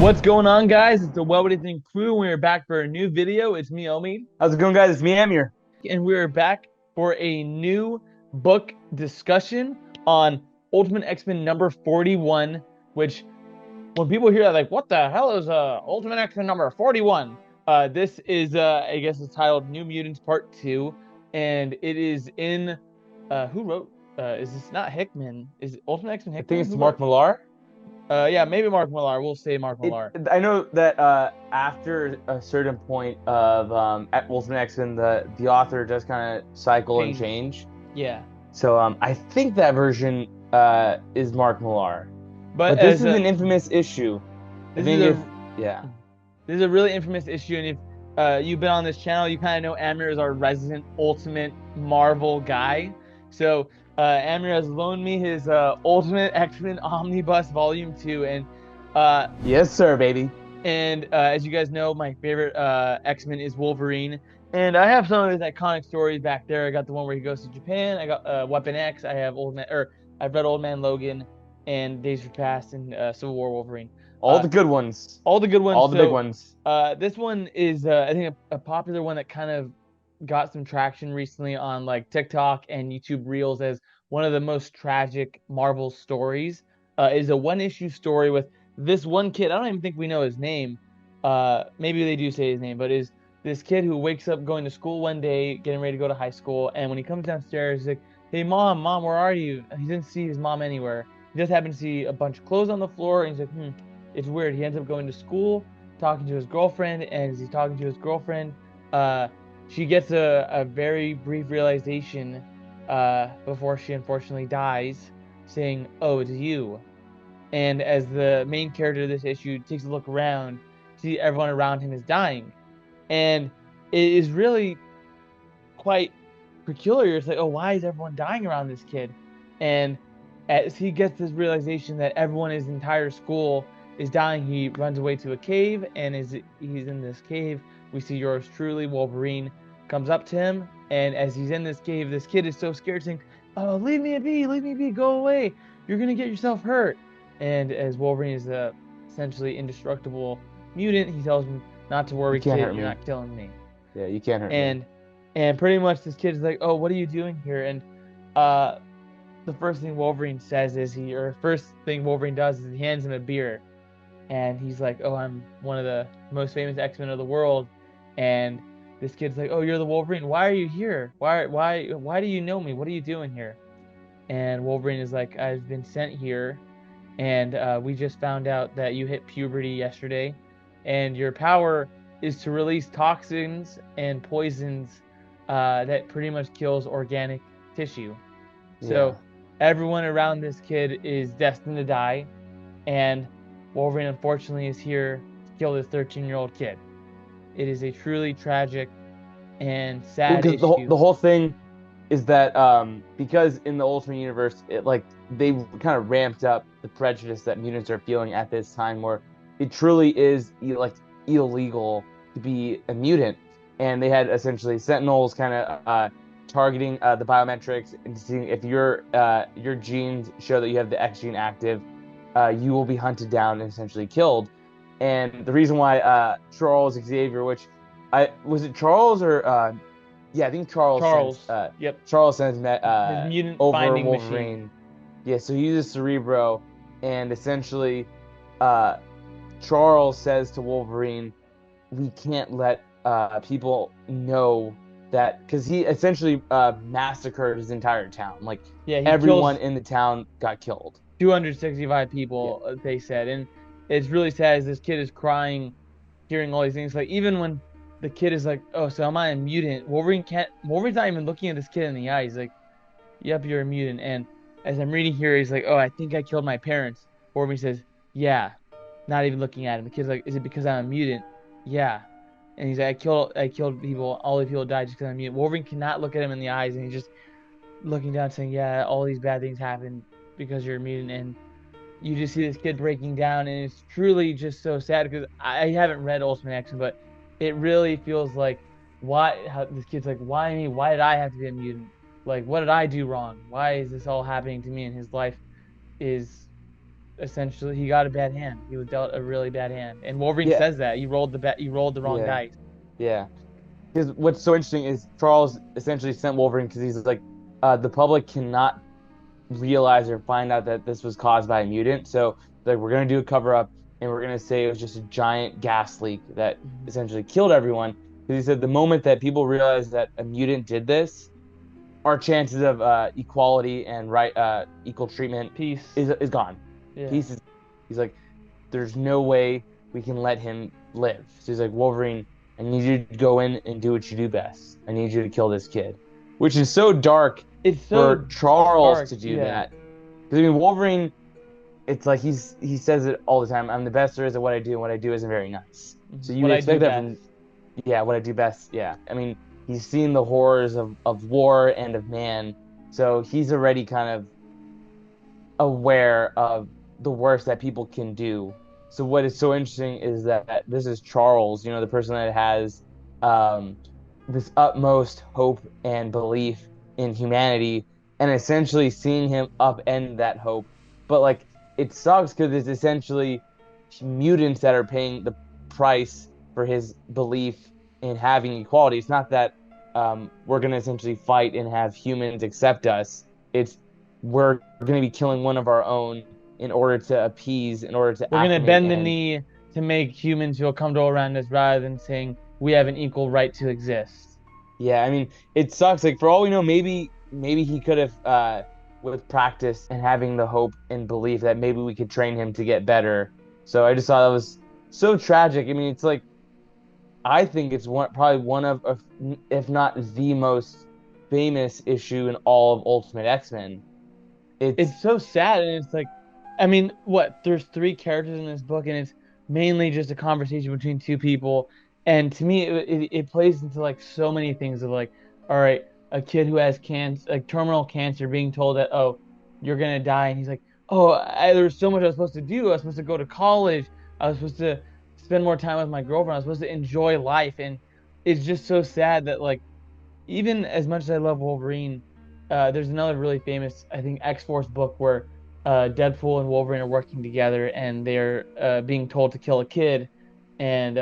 What's going on, guys? It's the What Would You Think crew. We're back for a new video. It's me, Omid, How's it going, guys? It's me, Amir. and we're back for a new book discussion on Ultimate X-Men number 41, which when people hear that, like, what the hell is Ultimate X-Men number 41? This is, I guess it's titled New Mutants Part 2, and it is in, who wrote, is this not Hickman? Is it Ultimate X-Men I think Hickman? it's Who Mark wrote? Millar. Yeah, maybe Mark Millar. We'll say Mark Millar. I know that after a certain point of Ultimate X-Men, the author does kind of cycle and Change. change. Yeah. So I think that version is Mark Millar. But But this as is a an infamous issue. I This is think a if yeah, this is a really infamous issue, and if you've been on this channel, you kind of know Amir is our resident Ultimate Marvel guy. So Amir has loaned me his Ultimate X-Men Omnibus Volume 2, uh, yes, sir, baby. as you guys know, my favorite X-Men is Wolverine, and I have some of his iconic stories back there. I got the one where he goes to Japan. I got Weapon X. I have I've read Old Man Logan and Days of Past and Civil War Wolverine. All Uh, the good ones, all the good ones. all the big So ones. this one is I think a popular one that kind of got some traction recently on like TikTok and YouTube Reels as one of the most tragic Marvel stories. Is a one issue story with this one kid. I don't even think we know his name. Maybe they do say his name, but is this kid who wakes up going to school one day, getting ready to go to high school, and when he comes downstairs, he's like, "Hey, mom, where are you?" And he didn't see his mom anywhere. He just happened to see a bunch of clothes on the floor, and he's like, it's weird. He ends up going to school, talking to his girlfriend, and as he's talking to his girlfriend, uh, she gets a very brief realization before she unfortunately dies, saying, "Oh, it's you." And as the main character of this issue takes a look around, see everyone around him is dying, and it is really quite peculiar. It's like, oh, why is everyone dying around this kid? And as he gets this realization that everyone in his entire school is dying, he runs away to a cave, and as he's in this cave, we see yours truly, Wolverine, comes up to him, and as he's in this cave, this kid is so scared, saying, "Oh, leave me be, go away, you're gonna get yourself hurt." And as Wolverine is a essentially indestructible mutant, he tells him, "Not to You worry, can't kid, hurt you're me. not killing me." Yeah, you can't hurt me. And pretty much this kid's like, "Oh, what are you doing here?" And uh the first thing Wolverine says is first thing Wolverine does is he hands him a beer, and he's like, "Oh, I'm one of the most famous X-Men of the world." And this kid's like, "Oh, you're the Wolverine. Why are you here? Why do you know me? What are you doing here?" And Wolverine is like, "I've been sent here, and we just found out that you hit puberty yesterday, and your power is to release toxins and poisons that pretty much kills organic tissue. Yeah. So everyone around this kid is destined to die, and Wolverine unfortunately is here to kill this 13-year-old kid. It is a truly tragic and Well, sad because the issue. whole thing is that because in the Ultimate Universe, it like they kind of ramped up the prejudice that mutants are feeling at this time, where it truly is like illegal to be a mutant, and they had essentially Sentinels kind of targeting the biometrics and seeing if your genes show that you have the X gene active, you will be hunted down and essentially killed. And the reason why Charles Xavier, which I was it Charles or yeah, I think Charles, yep, Charles sends met his mutant over finding machine. Wolverine. Yeah, so he uses Cerebro, and essentially, uh, Charles says to Wolverine, "We can't let people know that," because he essentially massacred his entire town. Like Yeah, he everyone kills in the town got killed. 265 Yeah, people, they said. And it's really sad as this kid is crying, hearing all these things. Like, even when the kid is like, "Oh, so am I a mutant?" Wolverine's not even looking at this kid in the eye. He's like, "Yep, you're a mutant." And as I'm reading here, he's like, "Oh, I think I killed my parents." Wolverine says, "Yeah," not even looking at him. The kid's like, "Is it because I'm a mutant?" "Yeah." And he's like, I killed people. All the people died just because I'm a mutant." Wolverine cannot look at him in the eyes, and he's just looking down, saying, "Yeah, all these bad things happen because you're a mutant." And you just see this kid breaking down, and it's truly just so sad because I haven't read Ultimate X, but it really feels like how this kid's like, "Why me? Why did I have to be a mutant? Like, what did I do wrong? Why is this all happening to me?" And his life is essentially he got a bad hand. He was dealt a really bad hand, and Wolverine Yeah, says that you rolled the wrong yeah, dice. yeah. Because what's so interesting is Charles essentially sent Wolverine because he's like, the public cannot realize or find out that this was caused by a mutant. So like we're gonna do a cover up and we're gonna say it was just a giant gas leak that Mhm. essentially killed everyone. Because he said the moment that people realize that a mutant did this, our chances of equality and equal treatment Peace. is gone. Yeah. Peace is. He's like, there's no way we can let him live. So he's like, Wolverine, I need you to go in and do what you do best. I need you to kill this kid, which is so dark It's for so Charles dark. to do Yeah. that. Because I mean, Wolverine, it's like he says it all the time. I'm the best there is at what I do, and what I do isn't very nice. So you What would I do expect that best. from, yeah, what I do best. Yeah, I mean, he's seen the horrors of war and of man, so he's already kind of aware of the worst that people can do. So what is so interesting is that this is Charles, the person that has um, this utmost hope and belief in humanity, and essentially seeing him upend that hope. But like it sucks because it's essentially mutants that are paying the price for his belief in having equality. It's not that we're gonna essentially fight and have humans accept us. It's we're going to be killing one of our own in order to appease, in order to We're gonna acclimate, bend the and knee to make humans feel comfortable around us rather than saying we have an equal right to exist. yeah, I mean, it sucks. Like for all we know, maybe he could have, with practice and having the hope and belief that maybe we could train him to get better. So I just thought that was so tragic. I mean, it's like I think it's probably one of if not the most famous issue in all of Ultimate X-Men. It's It's so sad, and it's like, I mean, what? There's three characters in this book, and it's mainly just a conversation between two people. And to me, it plays into like so many things of like, all right, a kid who has cancer, like terminal cancer, being told that, oh, you're gonna die, and he's like, oh, there was so much I was supposed to do. I was supposed to go to college. I was supposed to spend more time with my girlfriend. I was supposed to enjoy life, and it's just so sad that like even as much as I love Wolverine, there's another really famous, I think, X-Force book where Deadpool and Wolverine are working together and they're being told to kill a kid, and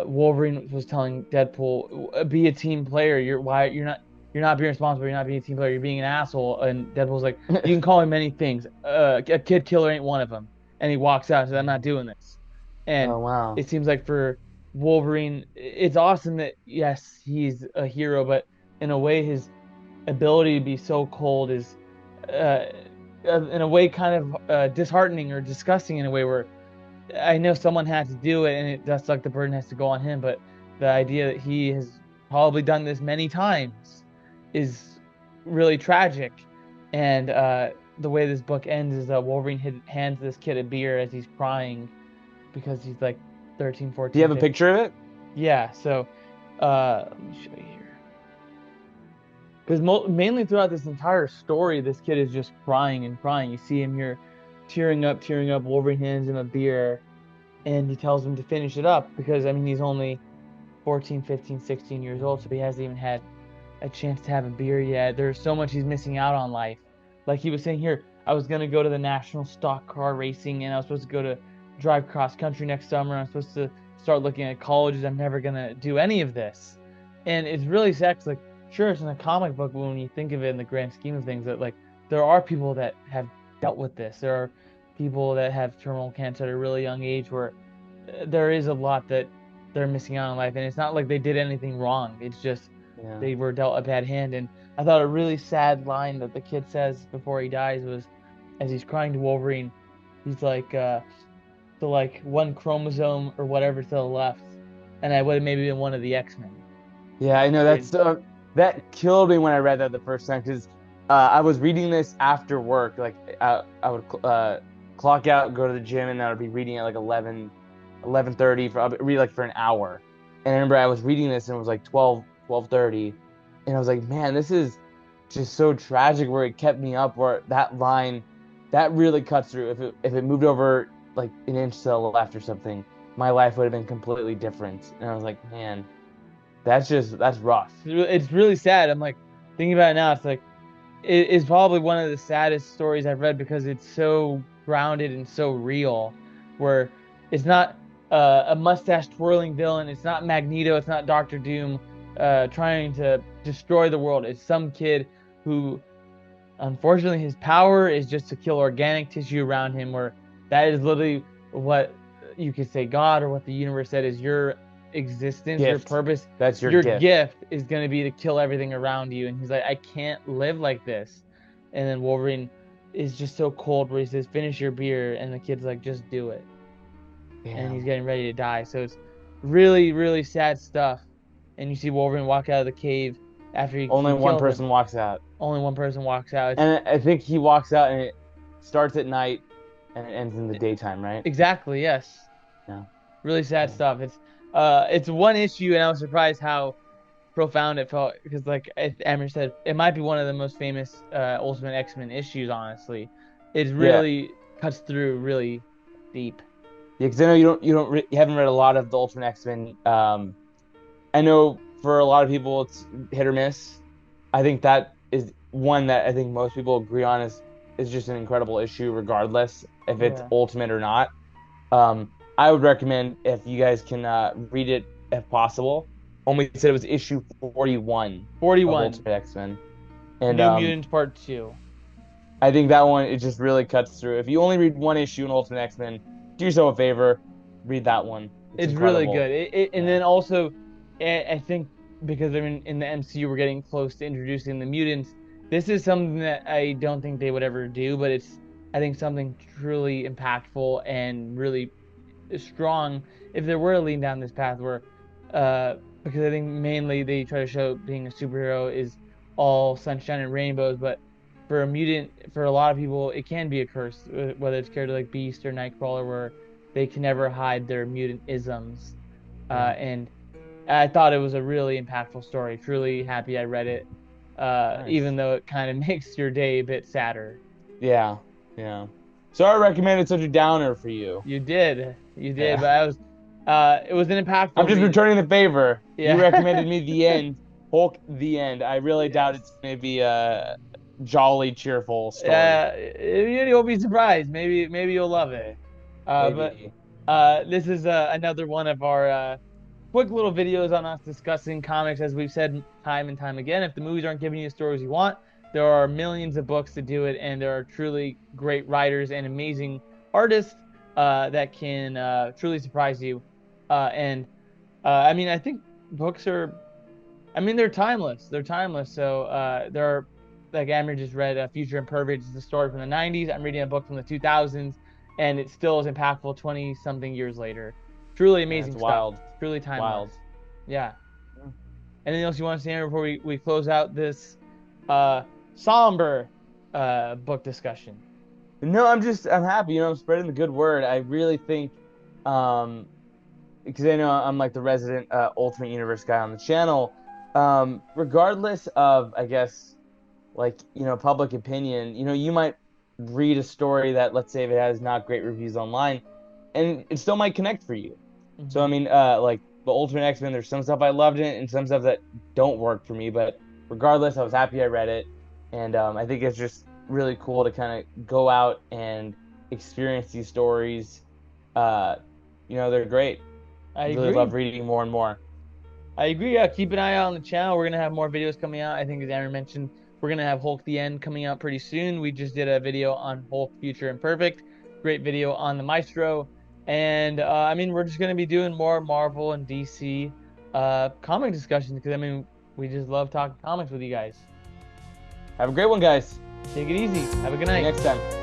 Wolverine was telling Deadpool, "Be a team player. You're not being responsible. You're not being a team player. You're being an asshole." And Deadpool's like, "You can call me many things. A kid killer ain't one of them." And he walks out and says, "I'm not doing this." And oh wow. it seems like for Wolverine, it's awesome that yes, he's a hero, but in a way, his ability to be so cold is, uh, in a way, kind of disheartening or disgusting in a way where I know someone had to do it, and it does suck. The burden has to go on him, but the idea that he has probably done this many times is really tragic. And the way this book ends is that Wolverine hands this kid a beer as he's crying because he's like 13, Do you 14, have a 15. picture of it? Yeah, so let me show you here. Because mainly throughout this entire story, this kid is just crying and crying. You see him here tearing up, tearing up. Wolverine hands him a beer and he tells him to finish it up because, I mean, he's only 14, 15, 16 years old, so he hasn't even had a chance to have a beer yet. There's so much he's missing out on life. Like he was saying here, I was going to go to the national stock car racing and I was supposed to go to drive cross country next summer. I'm supposed to start looking at colleges. I'm never going to do any of this. And it's really sad 'cause, like, sure, it's in a comic book, but when you think of it in the grand scheme of things, that like there are people that have dealt with this. There are people that have terminal cancer at a really young age where there is a lot that they're missing out on life, and it's not like they did anything wrong. It's just Yeah. they were dealt a bad hand. And I thought a really sad line that the kid says before he dies was, as he's crying to Wolverine, he's like, "The like one chromosome or whatever to the left, and I would have maybe been one of the X-Men." Yeah, I know And that killed me when I read that the first time because I was reading this after work. Like I would clock out, go to the gym, and I would be reading at like 11:30 for I'd read like for an hour. And I remember I was reading this and it was like 12:30, and I was like, man, this is just so tragic. Where it kept me up, where that line that really cuts through. If it moved over like an inch to the left or something, my life would have been completely different. And I was like, man. That's rough. it's really sad. I'm like thinking about it now. It's like it's probably one of the saddest stories I've read because it's so grounded and so real, where it's not a mustache twirling villain. It's not Magneto. It's not Doctor Doom trying to destroy the world. It's some kid who, unfortunately, his power is just to kill organic tissue around him, where that is literally what you could say God or what the universe said is your existence, your purpose. That's your gift is going to be to kill everything around you. And he's like, I can't live like this. And then Wolverine is just so cold where he says, finish your beer. And the kid's like, just do it. And he's getting ready to die. So it's really, really sad stuff. And you see Wolverine walk out of the cave after he only one person walks out. Only one person walks out. And I think he walks out and it starts at night and it ends in the daytime, right? Exactly, yes. Yeah. Really sad stuff. It's one issue, and I was surprised how profound it felt, because like Amir said, it might be one of the most famous Ultimate X-Men issues, honestly. It really cuts through really deep. Yeah, because I know you haven't read a lot of the Ultimate X-Men. I know for a lot of people it's hit or miss. I think that is one that I think most people agree on is just an incredible issue, regardless if it's Ultimate or not. I would recommend, if you guys can read it if possible. Omid said it was issue 41. 41. Of Ultimate X-Men. And New Mutants Part 2. I think that one, it just really cuts through. If you only read one issue in Ultimate X-Men, do yourself a favor, read that one. It's really good. And then also, I think because in the MCU we're getting close to introducing the mutants, this is something that I don't think they would ever do, but it's, I think, something truly impactful and really strong if they were to lean down this path where, because I think mainly they try to show being a superhero is all sunshine and rainbows, but for a mutant, for a lot of people, it can be a curse, whether it's characters like Beast or Nightcrawler, where they can never hide their mutant isms. And I thought it was a really impactful story. Truly happy I read it, nice. Even though it kind of makes your day a bit sadder. Yeah. So I recommended such a downer for you. You did, but I was, it was an impactful. I'm just returning the favor. Yeah. You recommended me the end, Hulk the end. I really doubt it's going to be a jolly, cheerful story. You'll be surprised. Maybe you'll love it. But this is another one of our quick little videos on us discussing comics. As we've said time and time again, if the movies aren't giving you the stories you want, there are millions of books to do it, and there are truly great writers and amazing artists that can truly surprise you. I mean, I think books are, they're timeless. So there are, like Amir just read, Future Imperfect. It's a story from the 90s. I'm reading a book from the 2000s, and it still is impactful 20-something years later. Truly amazing stuff. Wild. Truly timeless. Wild. Yeah. Anything else you want to say, Amir, before we close out this somber book discussion? No, I'm happy. I'm spreading the good word. I really think, because I know I'm like the resident Ultimate Universe guy on the channel. Regardless of, I guess, like, public opinion, you might read a story that, let's say, if it has not great reviews online, and it still might connect for you. Mm-hmm. So like the Ultimate X-Men, there's some stuff I loved in it and some stuff that don't work for me, but regardless, I was happy I read it, and I think it's just really cool to kind of go out and experience these stories. They're great. I really love reading more and more. I agree. Keep an eye out on the channel. We're going to have more videos coming out. I think, as Aaron mentioned, we're going to have Hulk the End coming out pretty soon. We just did a video on Hulk Future Imperfect. Great video on the Maestro. And, we're just going to be doing more Marvel and DC comic discussions, because, we just love talking comics with you guys. Have a great one, guys. Take it easy. Have a good night. See you next time.